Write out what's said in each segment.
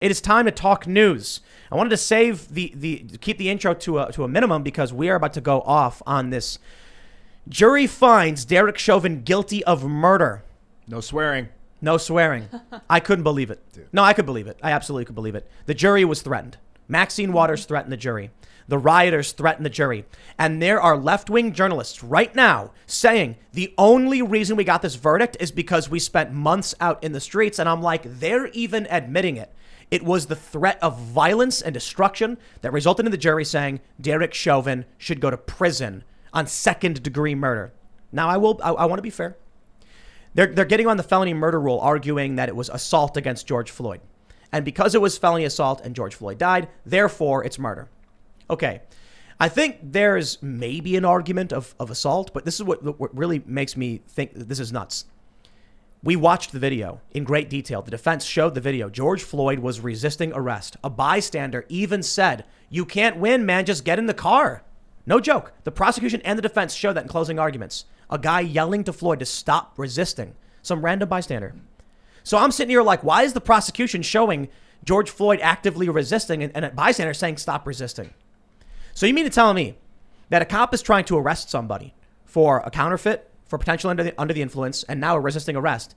It is time to talk news. I wanted to save keep the intro to a minimum because we are about to go off on this. Jury finds Derek Chauvin guilty of murder. No swearing. No swearing. I couldn't believe it. Dude. No, I could believe it. I absolutely could believe it. The jury was threatened. Maxine Waters threatened the jury. The rioters threatened the jury. And there are left-wing journalists right now saying the only reason we got this verdict is because we spent months out in the streets. And I'm like, they're even admitting it. It was the threat of violence and destruction that resulted in the jury saying Derek Chauvin should go to prison on second-degree murder. Now, I want to be fair. They're getting on the felony murder rule, arguing that it was assault against George Floyd. And because it was felony assault and George Floyd died, therefore it's murder. Okay, I think there's maybe an argument of assault, but this is what really makes me think that this is nuts. We watched the video in great detail. The defense showed the video. George Floyd was resisting arrest. A bystander even said, "You can't win, man, just get in the car." No joke. The prosecution and the defense showed that in closing arguments. A guy yelling to Floyd to stop resisting. Some random bystander. So I'm sitting here like, why is the prosecution showing George Floyd actively resisting and a bystander saying stop resisting? So you mean to tell me that a cop is trying to arrest somebody for a counterfeit, for potential under the influence, and now a resisting arrest,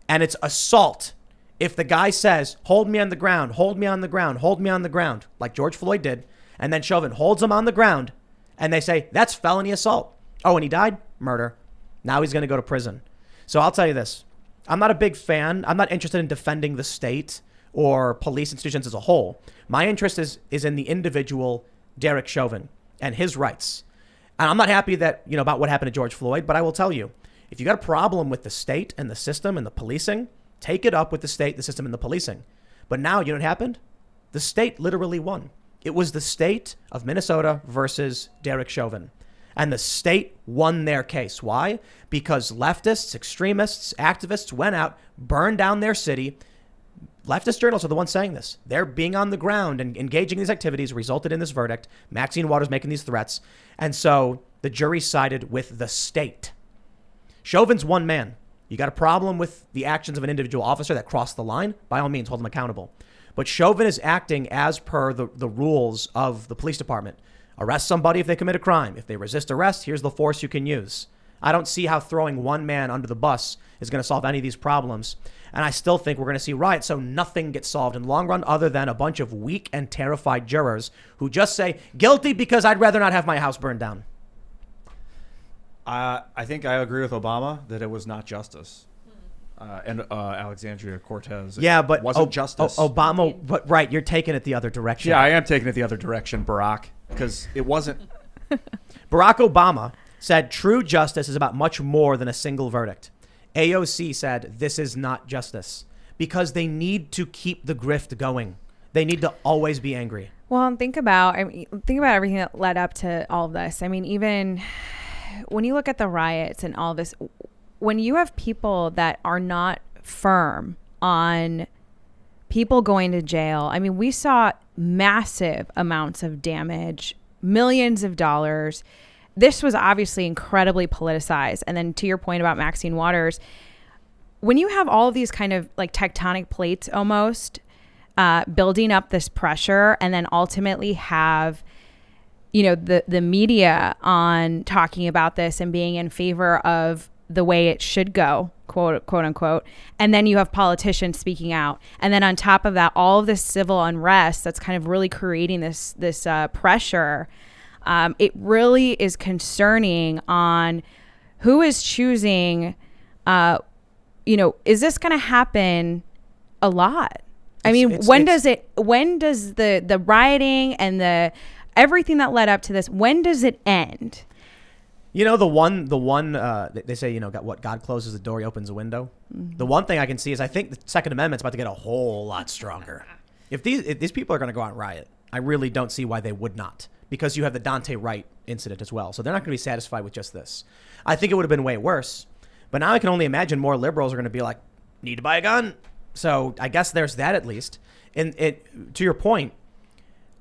and it's assault if the guy says, hold me on the ground, hold me on the ground, hold me on the ground, like George Floyd did, and then Chauvin holds him on the ground, and they say, that's felony assault. Oh, and he died? Murder. Now he's going to go to prison. So I'll tell you this. I'm not a big fan. I'm not interested in defending the state or police institutions as a whole. My interest is in the individual Derek Chauvin and his rights. And I'm not happy that, about what happened to George Floyd, but I will tell you, if you got a problem with the state and the system and the policing, take it up with the state, the system, and the policing. But now, you know what happened? The state literally won. It was the state of Minnesota versus Derek Chauvin. And the state won their case. Why? Because leftists, extremists, activists went out, burned down their city. Leftist journalists are the ones saying this. They're being on the ground and engaging in these activities resulted in this verdict. Maxine Waters making these threats. And so the jury sided with the state. Chauvin's one man. You got a problem with the actions of an individual officer that crossed the line? By all means, hold him accountable. But Chauvin is acting as per the rules of the police department. Arrest somebody if they commit a crime. If they resist arrest, here's the force you can use. I don't see how throwing one man under the bus is going to solve any of these problems. And I still think we're going to see riots, so nothing gets solved in the long run other than a bunch of weak and terrified jurors who just say, guilty because I'd rather not have my house burned down. I think I agree with Obama that it was not justice. And Alexandria Cortez. Yeah, but wasn't justice. Obama, but right, you're taking it the other direction. Yeah, I am taking it the other direction, Barack, because it wasn't. Barack Obama said true justice is about much more than a single verdict. AOC said this is not justice because they need to keep the grift going. They need to always be angry. Well, think about everything that led up to all of this. I mean, even when you look at the riots and all this, when you have people that are not firm on people going to jail, I mean, we saw massive amounts of damage, millions of dollars. This was obviously incredibly politicized. And then to your point about Maxine Waters, when you have all of these kind of like tectonic plates almost building up this pressure and then ultimately have, the media on talking about this and being in favor of the way it should go, quote unquote. And then you have politicians speaking out. And then on top of that, all of this civil unrest that's kind of really creating this pressure. It really is concerning on who is choosing, is this going to happen a lot? I mean, when does the rioting and everything that led up to this, when does it end? The one they say, God closes the door, he opens a window. Mm-hmm. The one thing I can see is I think the Second Amendment's about to get a whole lot stronger. If these people are going to go out and riot, I really don't see why they would not. Because you have the Dante Wright incident as well. So they're not going to be satisfied with just this. I think it would have been way worse. But now I can only imagine more liberals are going to be like, need to buy a gun. So I guess there's that at least. And to your point,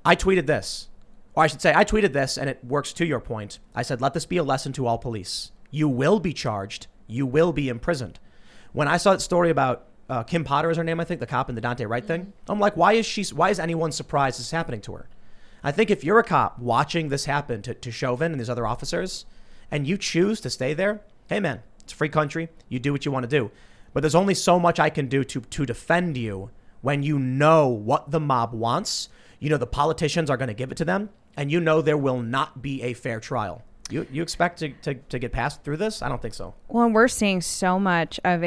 I tweeted this. Or I should say, I tweeted this, and it works to your point. I said, let this be a lesson to all police. You will be charged. You will be imprisoned. When I saw that story about Kim Potter is her name, I think, the cop in the Dante Wright thing. I'm like, why is anyone surprised this is happening to her? I think if you're a cop watching this happen to Chauvin and these other officers, and you choose to stay there, hey man, it's a free country. You do what you want to do. But there's only so much I can do to defend you when you know what the mob wants. You know the politicians are going to give it to them, and you know there will not be a fair trial. You expect to get past through this? I don't think so. Well, and we're seeing so much of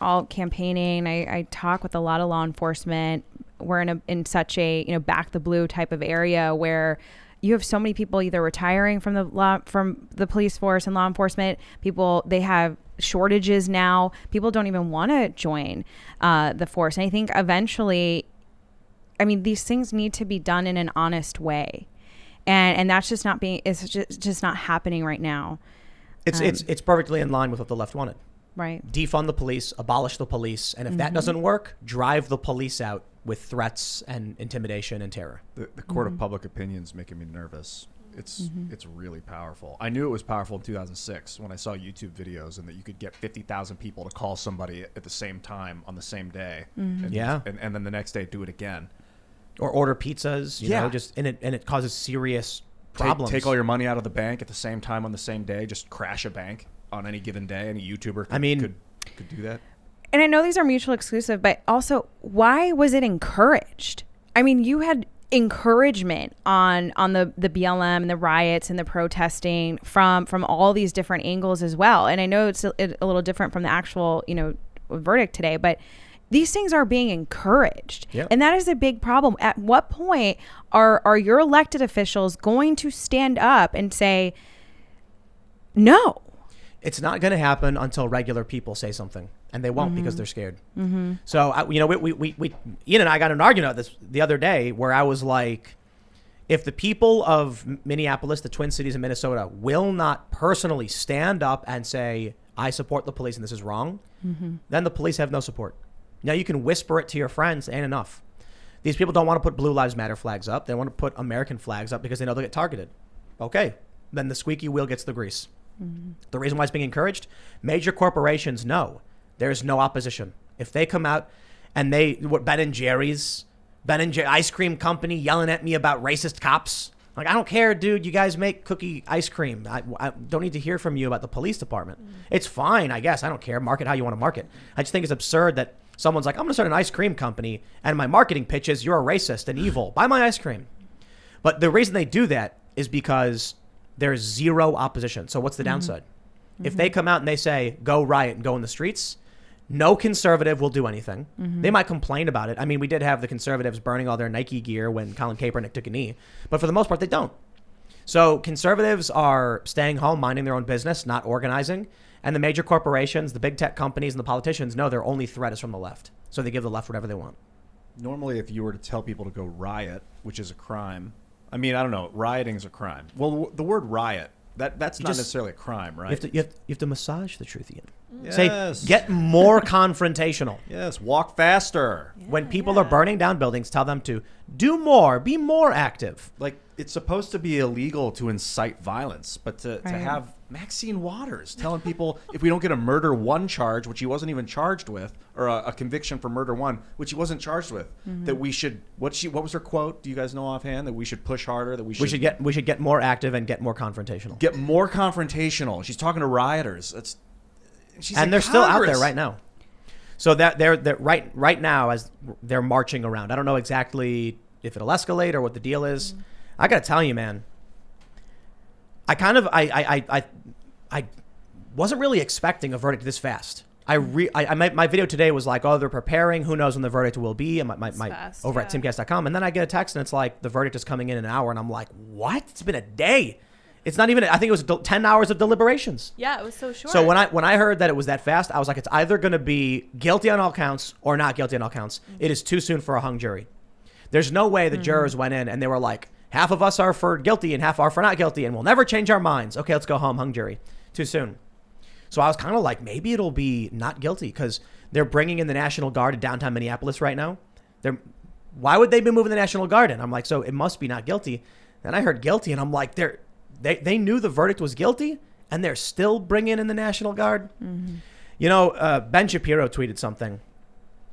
all campaigning. I talk with a lot of law enforcement. We're in such a back the blue type of area where you have so many people either retiring from the police force and law enforcement. People, they have shortages now. People don't even want to join the force. And I think eventually, these things need to be done in an honest way. And that's just not it's just not happening right now. It's perfectly in line with what the left wanted. Right. Defund the police, abolish the police, and if that doesn't work, drive the police out with threats and intimidation and terror. The court of public opinion is making me nervous. It's really powerful. I knew it was powerful in 2006 when I saw YouTube videos and that you could get 50,000 people to call somebody at the same time on the same day. And then the next day do it again. Or order pizzas, you know, and it causes serious problems. Take all your money out of the bank at the same time on the same day. Just crash a bank on any given day. Any YouTuber could do that. And I know these are mutually exclusive, but also, why was it encouraged? You had encouragement on the BLM and the riots and the protesting from all these different angles as well. And I know it's a little different from the actual, verdict today, but these things are being encouraged. Yep. And that is a big problem. At what point are your elected officials going to stand up and say, no? It's not going to happen until regular people say something, and they won't because they're scared. So, we Ian and I got an argument about this the other day where I was like, if the people of Minneapolis, the Twin Cities and Minnesota will not personally stand up and say, I support the police and this is wrong, then the police have no support. Now you can whisper it to your friends, ain't enough. These people don't want to put Blue Lives Matter flags up. They want to put American flags up because they know they'll get targeted. Okay, then the squeaky wheel gets the grease. The reason why it's being encouraged, major corporations know there's no opposition. If they come out and Ben & Jerry's ice cream company yelling at me about racist cops. Like, I don't care, dude. You guys make cookie ice cream. I don't need to hear from you about the police department. It's fine, I guess. I don't care. Market how you want to market. I just think it's absurd that someone's like, I'm going to start an ice cream company, and my marketing pitch is you're a racist and evil. Buy my ice cream. But the reason they do that is because there's zero opposition. So what's the downside? If they come out and they say, go riot and go in the streets, no conservative will do anything. They might complain about it. We did have the conservatives burning all their Nike gear when Colin Kaepernick took a knee. But for the most part, they don't. So conservatives are staying home, minding their own business, not organizing. And the major corporations, the big tech companies, and the politicians know their only threat is from the left. So they give the left whatever they want. Normally, if you were to tell people to go riot, which is a crime, I don't know, rioting is a crime. Well, the word riot, that's not necessarily a crime, right? You have to massage the truth, Ian. Yes. Say, get more confrontational. Yes, walk faster. When people are burning down buildings, tell them to do more, be more active. Like, it's supposed to be illegal to incite violence, but to have Maxine Waters telling people if we don't get a murder one charge, which he wasn't even charged with, or a conviction for murder one, which he wasn't charged with, that we should, what was her quote? Do you guys know offhand? That we should push harder, that we should get more active and get more confrontational. Get more confrontational. She's talking to rioters. They're still out there right now. So that they're right now as they're marching around. I don't know exactly if it'll escalate or what the deal is. I gotta tell you, man. I wasn't really expecting a verdict this fast. My video today was like, oh, they're preparing. Who knows when the verdict will be? And over at Timcast.com, and then I get a text and it's like the verdict is coming in an hour, and I'm like, what? It's been a day. It's not even. I think it was 10 hours of deliberations. Yeah, it was so short. So when I heard that it was that fast, I was like, it's either going to be guilty on all counts or not guilty on all counts. It is too soon for a hung jury. There's no way the jurors went in and they were like, half of us are for guilty and half are for not guilty, and we'll never change our minds. Okay, let's go home, hung jury. Too soon. So I was kind of like, maybe it'll be not guilty because they're bringing in the National Guard to downtown Minneapolis right now. Why would they be moving the National Guard in? I'm like, so it must be not guilty. Then I heard guilty, and I'm like, They knew the verdict was guilty, and they're still bringing in the National Guard. Ben Shapiro tweeted something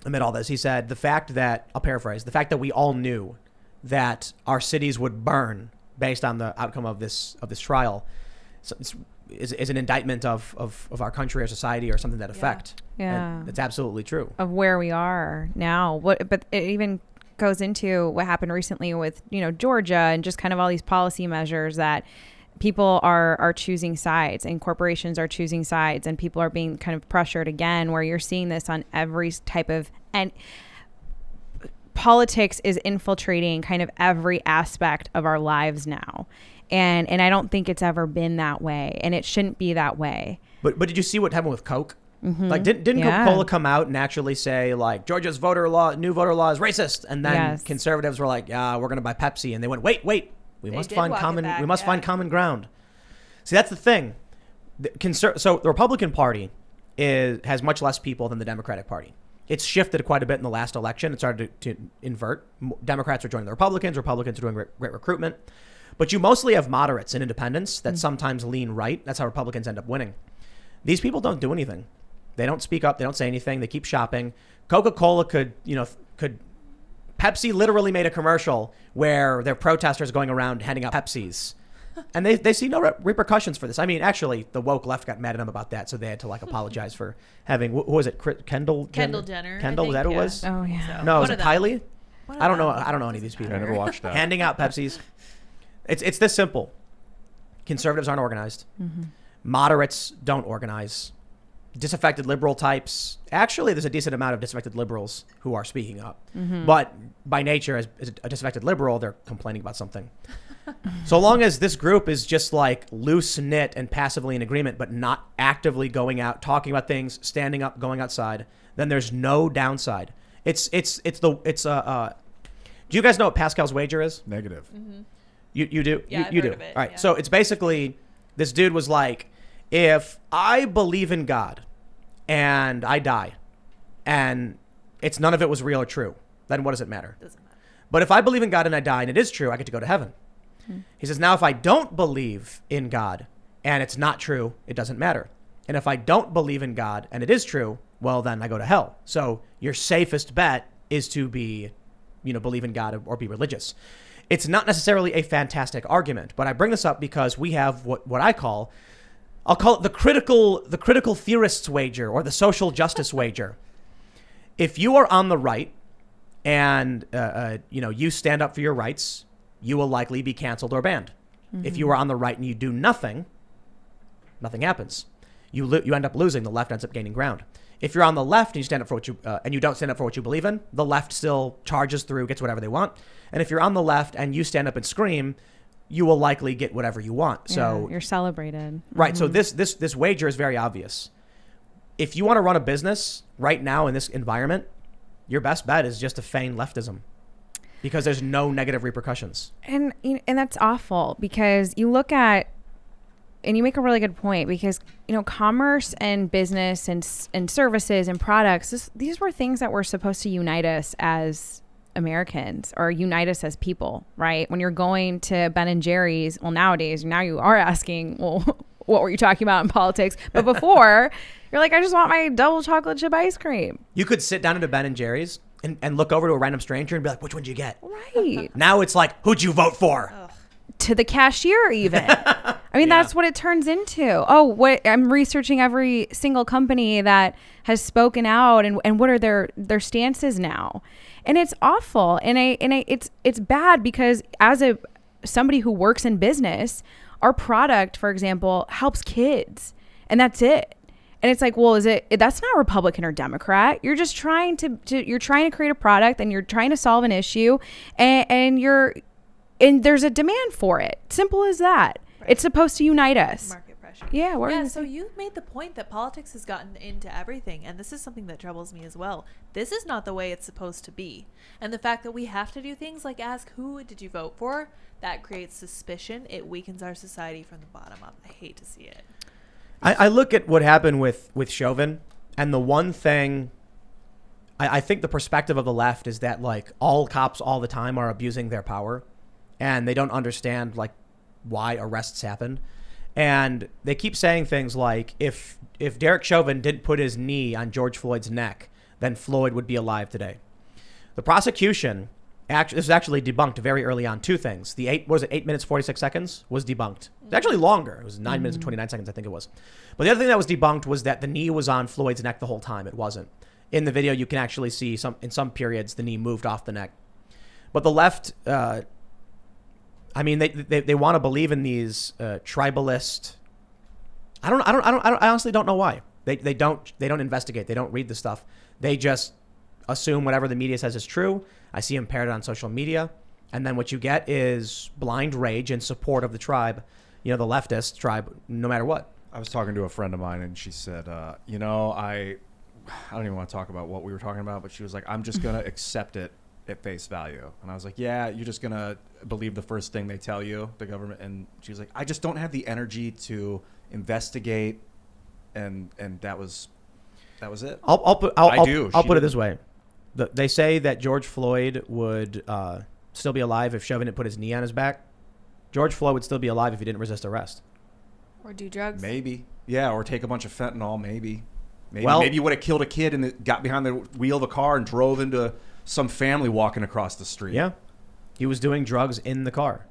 amid all this, he said, I'll paraphrase, the fact that we all knew that our cities would burn based on the outcome of this trial is an indictment of our country or society or something to that effect. Yeah. And it's absolutely true. Of where we are now. But it even goes into what happened recently with, Georgia and just kind of all these policy measures that people are choosing sides and corporations are choosing sides and people are being kind of pressured again, where you're seeing this on every type of, and politics is infiltrating kind of every aspect of our lives now. And I don't think it's ever been that way, and it shouldn't be that way. But did you see what happened with Coke? Mm-hmm. Like, didn't Coca-Cola come out and actually say, like, Georgia's new voter law is racist? And then conservatives were like, yeah, we're going to buy Pepsi. And they went, wait, we must find common ground. See, that's the thing. So the Republican Party has much less people than the Democratic Party. It's shifted quite a bit in the last election. It started to invert. Democrats are joining the Republicans. Republicans are doing great recruitment. But you mostly have moderates and independents that sometimes lean right. That's how Republicans end up winning. These people don't do anything. They don't speak up. They don't say anything. They keep shopping. Coca-Cola could Pepsi literally made a commercial where their protesters going around handing out Pepsis. And they see no repercussions for this. I mean, actually, the woke left got mad at them about that, so they had to apologize for having, who was it, Kendall Jenner? Kendall, was that who it was? Oh, yeah. So, no, was it Kylie? I don't know any of these people. I never watched that. Handing out Pepsis. It's this simple. Conservatives aren't organized. Mm-hmm. Moderates don't organize. Disaffected liberal types. Actually, there's a decent amount of disaffected liberals who are speaking up. Mm-hmm. But by nature, as a disaffected liberal, they're complaining about something. So long as this group is just loose knit and passively in agreement, but not actively going out, talking about things, standing up, going outside, then there's no downside. Do you guys know what Pascal's wager is? Negative. Mm-hmm. You do? Yeah, you I've do. heard of it, All right. yeah. So it's basically, this dude was like, if I believe in God and I die and none of it was real or true, then what does it matter? Doesn't matter. But if I believe in God and I die and it is true, I get to go to heaven. He says, now if I don't believe in God and it's not true, it doesn't matter. And if I don't believe in God and it is true, well, then I go to hell. So your safest bet is to be, believe in God or be religious. It's not necessarily a fantastic argument, but I bring this up because we have what I'll call it the critical theorist's wager or the social justice wager. If you are on the right and, you stand up for your rights, you will likely be canceled or banned. Mm-hmm. If you are on the right and you do nothing happens. You end up losing. The left ends up gaining ground. If you're on the left and you stand up for what you don't stand up for what you believe in, the left still charges through, gets whatever they want. And if you're on the left and you stand up and scream, you will likely get whatever you want. So you're celebrated. Right. Mm-hmm. So this wager is very obvious. If you want to run a business right now in this environment, your best bet is just to feign leftism. Because there's no negative repercussions. And that's awful, because you look at, and you make a really good point, because, commerce and business and services and products, these were things that were supposed to unite us as Americans or unite us as people, right? When you're going to Ben and Jerry's, well, nowadays, now you are asking, well, what were you talking about in politics? But before, you're like, I just want my double chocolate chip ice cream. You could sit down at a Ben and Jerry's and look over to a random stranger and be like, which one did you get? Right. Now it's like, who'd you vote for? Ugh. To the cashier even. I mean, that's what it turns into. Oh, I'm researching every single company that has spoken out and what are their stances now. And it's awful. And it's bad because as somebody who works in business, our product, for example, helps kids, and that's it. And it's like, well, that's not Republican or Democrat. You're just trying to create a product, and you're trying to solve an issue, and there's a demand for it. Simple as that. Right. It's supposed to unite us. Market pressure. Yeah. So you made the point that politics has gotten into everything, and this is something that troubles me as well. This is not the way it's supposed to be. And the fact that we have to do things like ask, who did you vote for? That creates suspicion. It weakens our society from the bottom up. I hate to see it. I look at what happened with Chauvin, and the one thing I think the perspective of the left is that all cops all the time are abusing their power, and they don't understand why arrests happen. And they keep saying things like, if Derek Chauvin didn't put his knee on George Floyd's neck, then Floyd would be alive today. The prosecution, this is actually debunked very early on. Two things. The 8 minutes, 46 seconds was debunked. It's actually longer. It was 9 minutes and 29 seconds, I think it was. But the other thing that was debunked was that the knee was on Floyd's neck the whole time. It wasn't. In the video, you can actually see in some periods, the knee moved off the neck. But the left, they want to believe in these tribalist. I honestly don't know why. They don't investigate. They don't read the stuff. They just assume whatever the media says is true. I see them parroted on social media. And then what you get is blind rage in support of the tribe, the leftist tribe, no matter what. I was talking to a friend of mine and she said, I don't even want to talk about what we were talking about, but she was like, I'm just going to accept it at face value. And I was like, yeah, you're just going to believe the first thing they tell you, the government. And she was like, I just don't have the energy to investigate. And that was it. I'll put it this way. They say that George Floyd would still be alive if Chauvin didn't put his knee on his back. George Floyd would still be alive if he didn't resist arrest. Or do drugs. Maybe. Yeah, or take a bunch of fentanyl, maybe. Maybe you would have killed a kid and got behind the wheel of a car and drove into some family walking across the street. Yeah. He was doing drugs in the car.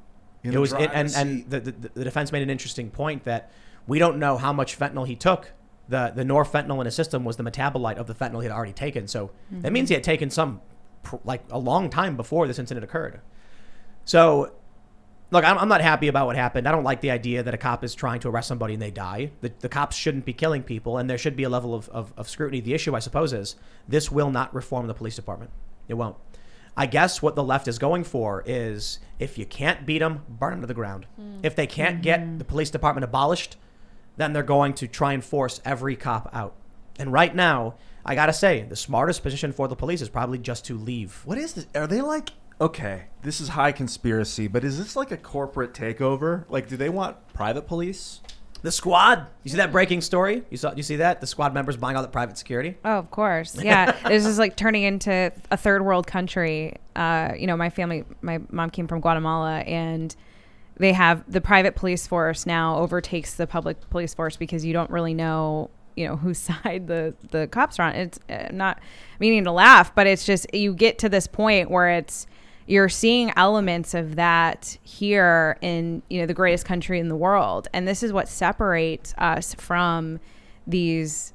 And the defense made an interesting point that we don't know how much fentanyl he took. The norfentanyl in his system was the metabolite of the fentanyl he had already taken. So that means he had taken some a long time before this incident occurred. So, look, I'm not happy about what happened. I don't like the idea that a cop is trying to arrest somebody and they die. The cops shouldn't be killing people, and there should be a level of scrutiny. The issue, I suppose, is this will not reform the police department. It won't. I guess what the left is going for is if you can't beat them, burn them to the ground. If they can't get the police department abolished, then they're going to try and force every cop out. And right now, I got to say, the smartest position for the police is probably just to leave. What is this? Are they like, okay, this is high conspiracy, but is this like a corporate takeover? Like, do they want private police? The squad. You see that breaking story? You see that? The squad members buying all the private security? Oh, of course. Yeah. This is like turning into a third world country. My mom came from Guatemala, and they have the private police force now overtakes the public police force because you don't really know, whose side the cops are on. It's not meaning to laugh, but it's just you get to this point where you're seeing elements of that here in, the greatest country in the world. And this is what separates us from these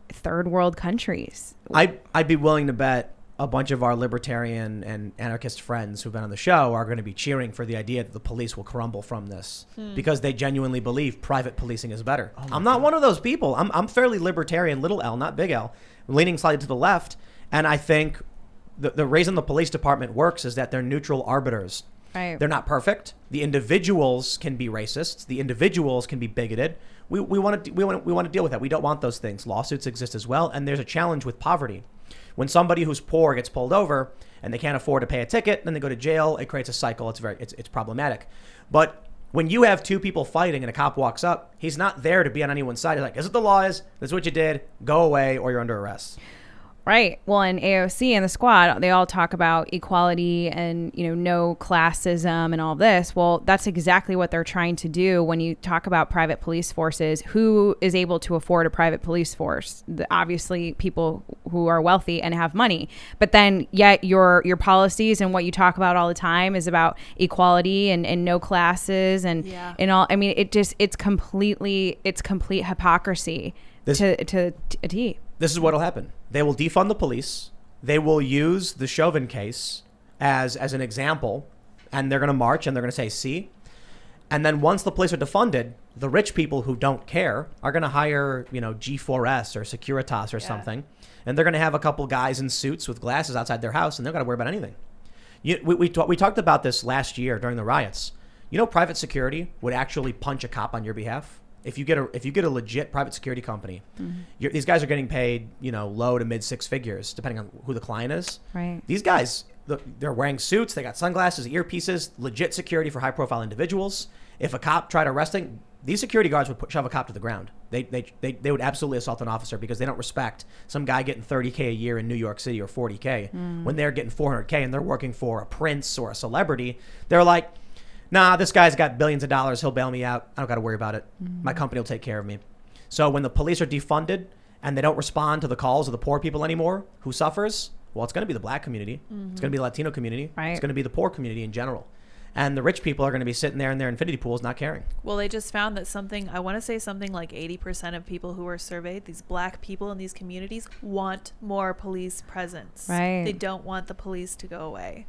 third world countries. I'd be willing to bet a bunch of our libertarian and anarchist friends who've been on the show are going to be cheering for the idea that the police will crumble from this because they genuinely believe private policing is better. I'm not one of those people. I'm fairly libertarian, little L, not big L, leaning slightly to the left. And I think the reason the police department works is that they're neutral arbiters. Right. They're not perfect. The individuals can be racist. The individuals can be bigoted. We want to deal with that. We don't want those things. Lawsuits exist as well. And there's a challenge with poverty. When somebody who's poor gets pulled over and they can't afford to pay a ticket, then they go to jail. It creates a cycle. It's problematic. But when you have two people fighting and a cop walks up, he's not there to be on anyone's side. He's like, "This is the law. This is what you did. Go away, or you're under arrest." Right. Well, in AOC and the squad, they all talk about equality and, no classism and all this. Well, that's exactly what they're trying to do when you talk about private police forces. Who is able to afford a private police force? Obviously, people who are wealthy and have money. But then yet your policies and what you talk about all the time is about equality and no classes and all. I mean, it's complete hypocrisy to a T. This is what will happen. They will defund the police. They will use the Chauvin case as an example, and they're going to march and they're going to say, see? And then once the police are defunded, the rich people who don't care are going to hire, G4S or Securitas or something, and they're going to have a couple guys in suits with glasses outside their house, and they're not going to worry about anything. We talked about this last year during the riots. Private security would actually punch a cop on your behalf. If you get a legit private security company, these guys are getting paid, low to mid six figures, depending on who the client is. Right. These guys, they're wearing suits, they got sunglasses, earpieces, legit security for high profile individuals. If a cop tried arresting, these security guards would shove a cop to the ground. They would absolutely assault an officer because they don't respect some guy getting $30K a year in New York City or $40K when they're getting $400K and they're working for a prince or a celebrity. They're like, nah, this guy's got billions of dollars. He'll bail me out. I don't got to worry about it. My company will take care of me. So when the police are defunded and they don't respond to the calls of the poor people anymore, who suffers? Well, it's going to be the black community. It's going to be the Latino community. Right. It's going to be the poor community in general. And the rich people are going to be sitting there in their infinity pools not caring. Well, they just found that I want to say something like 80% of people who were surveyed, these black people in these communities, want more police presence. Right. They don't want the police to go away.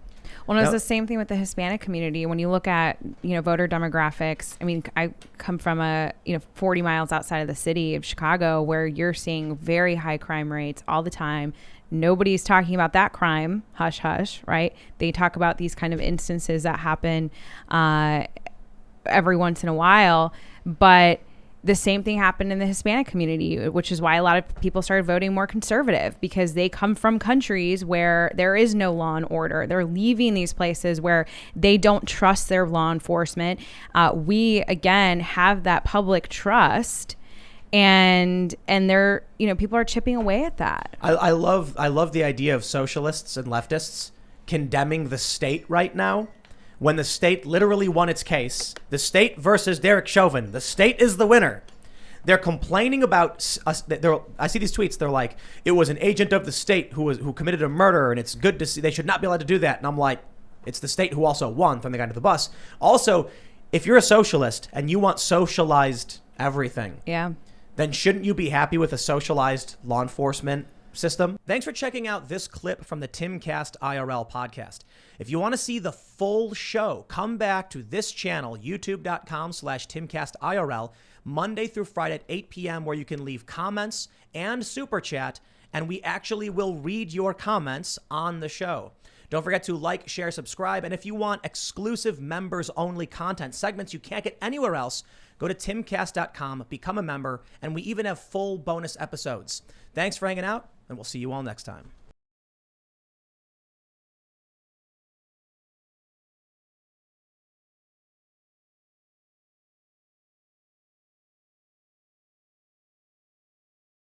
Well, it's the same thing with the Hispanic community. When you look at, voter demographics, I mean, I come from 40 miles outside of the city of Chicago, where you're seeing very high crime rates all the time. Nobody's talking about that crime, hush, hush, right? They talk about these kind of instances that happen every once in a while, but the same thing happened in the Hispanic community, which is why a lot of people started voting more conservative, because they come from countries where there is no law and order. They're leaving these places where they don't trust their law enforcement. We, again, have that public trust, and they're, people are chipping away at that. I love the idea of socialists and leftists condemning the state right now, when the state literally won its case. The state versus Derek Chauvin. The state is the winner. They're complaining about us. I see these tweets. They're like, it was an agent of the state who committed a murder, and it's good to see. They should not be allowed to do that. And I'm like, it's the state who also won, throwing the guy to the bus. Also, if you're a socialist and you want socialized everything, then shouldn't you be happy with a socialized law enforcement system? Thanks for checking out this clip from the Timcast IRL podcast. If you want to see the full show, come back to this channel, youtube.com/TimcastIRL, Monday through Friday at 8 p.m., where you can leave comments and super chat, and we actually will read your comments on the show. Don't forget to like, share, subscribe, and if you want exclusive members-only content, segments you can't get anywhere else, go to timcast.com, become a member, and we even have full bonus episodes. Thanks for hanging out, and we'll see you all next time.